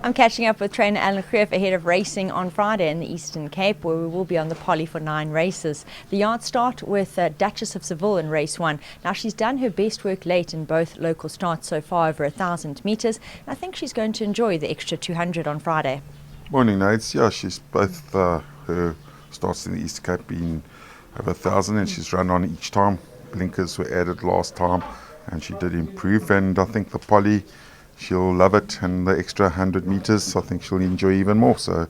I'm catching up with trainer Alan GREEFF ahead of racing on Friday in the Eastern Cape, where we will be on the poly for 9 races. The yards start with Duchess of Seville in race 1. Now, she's done her best work late in both local starts so far, over 1,000 metres. I think she's going to enjoy the extra 200 on Friday. Morning, Nate. Yeah, she's both her starts in the Eastern Cape been over 1,000, and she's run on each time. Blinkers were added last time, and she did improve. And I think the poly, she'll love it, and the extra 100 metres, I think she'll enjoy even more. So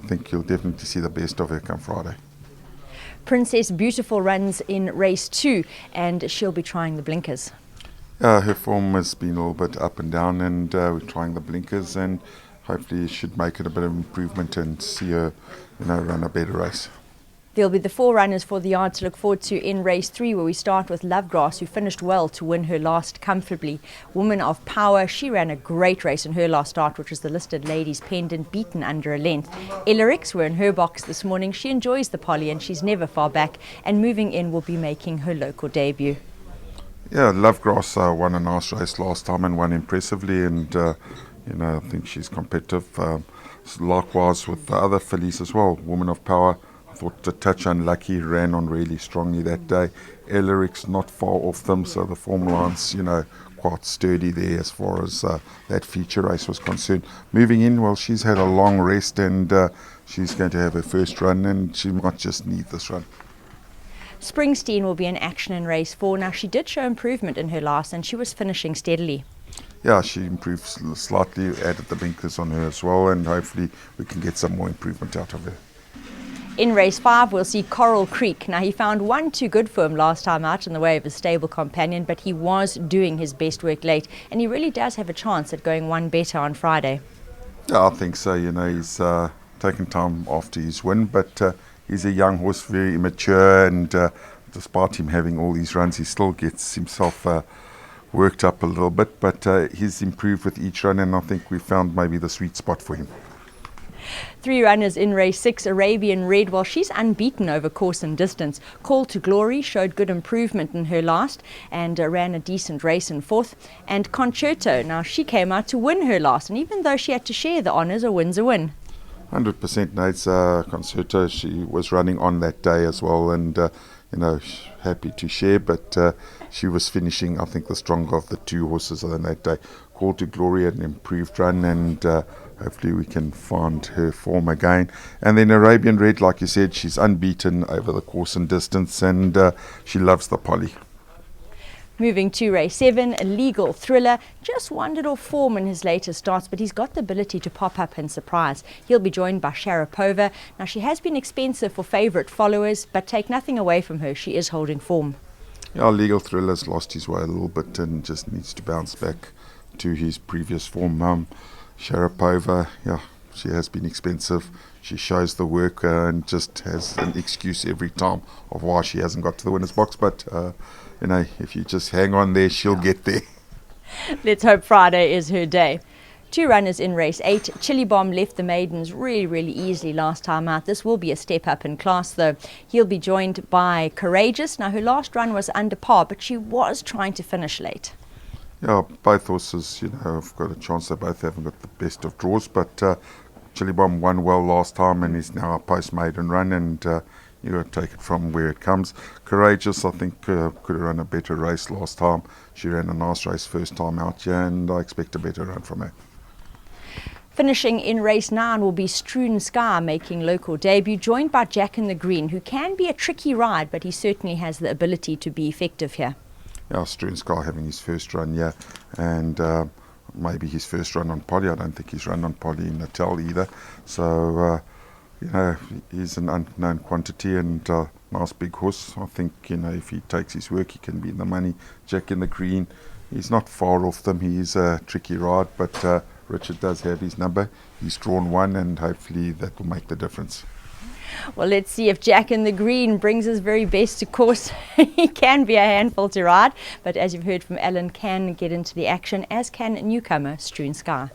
I think you'll definitely see the best of her come Friday. Princess Beautiful runs in race 2, and she'll be trying the blinkers. Her form has been a little bit up and down, and we're trying the blinkers, and hopefully it should make it a bit of improvement and see her, run a better race. There'll be the 4 runners for the yard to look forward to in race 3, where we start with Lovegrass, who finished well to win her last comfortably. Woman of Power, she ran a great race in her last start, which was the listed ladies pendant, beaten under a length. Ellerix were in her box this morning. She enjoys the poly and she's never far back, and moving in will be making her local debut. Yeah, Lovegrass won a nice race last time and won impressively, and I think she's competitive. Likewise with the other fillies as well. Woman of Power, I thought a touch unlucky, ran on really strongly that day. Ellerix not far off them, so the form line's, quite sturdy there as far as that feature race was concerned. Moving in, well, she's had a long rest, and she's going to have her first run, and she might just need this run. Springsteen will be in action in race 4. Now, she did show improvement in her last, and she was finishing steadily. Yeah, she improved slightly, added the blinkers on her as well, and hopefully we can get some more improvement out of her. In race 5, we'll see Coral Creek. Now, he found one too good for him last time out in the way of a stable companion, but he was doing his best work late, and he really does have a chance at going one better on Friday. Yeah, I think so. He's taken time after his win, but he's a young horse, very immature, and despite him having all these runs, he still gets himself worked up a little bit, but he's improved with each run, and I think we found maybe the sweet spot for him. 3 runners in race 6. Arabian Red, well, she's unbeaten over course and distance. Call to Glory showed good improvement in her last and ran a decent race in 4th. And Concerto, now she came out to win her last, and even though she had to share the honours, a win's a win. 100% Nate's Concerto, she was running on that day as well, and happy to share, but she was finishing, I think, the stronger of the 2 horses on that day. Call to Glory, an improved run, and hopefully we can find her form again. And then Arabian Red, like you said, she's unbeaten over the course and distance, and she loves the poly. Moving to race 7, Legal Thriller just wandered off form in his latest starts, but he's got the ability to pop up and surprise. He'll be joined by Sharapova. Now, she has been expensive for favourite followers, but take nothing away from her, she is holding form. Yeah, Legal Thriller's lost his way a little bit and just needs to bounce back to his previous form. Sharapova, yeah, she has been expensive. She shows the work and just has an excuse every time of why she hasn't got to the winner's box, but if you just hang on there, she'll get there. Let's hope Friday is her day. 2 runners in race 8. Chili Bomb left the maidens really easily last time out. This will be a step up in class, though. He'll be joined by Courageous. Now, her last run was under par, but she was trying to finish late. Yeah, both horses, have got a chance. They both haven't got the best of draws, but Chili Bomb won well last time and is now a post-maiden run, and you got to take it from where it comes. Courageous, I think, could have run a better race last time. She ran a nice race first time out here, and I expect a better run from her. Finishing in race 9 will be Strewn Sky, making local debut, joined by Jack in the Green, who can be a tricky ride, but he certainly has the ability to be effective here. Yeah, Strewn Sky having his first run, yeah, and maybe his first run on poly. I don't think he's run on poly in Natal either. So, he's an unknown quantity and nice big horse. I think, if he takes his work, he can be in the money. Jack in the Green, he's not far off them. He's a tricky ride, but Richard does have his number. He's drawn 1, and hopefully that will make the difference. Well, let's see if Jack in the Green brings his very best to course. He can be a handful to ride, but as you've heard from Alan, can get into the action, as can newcomer Strewn Sky.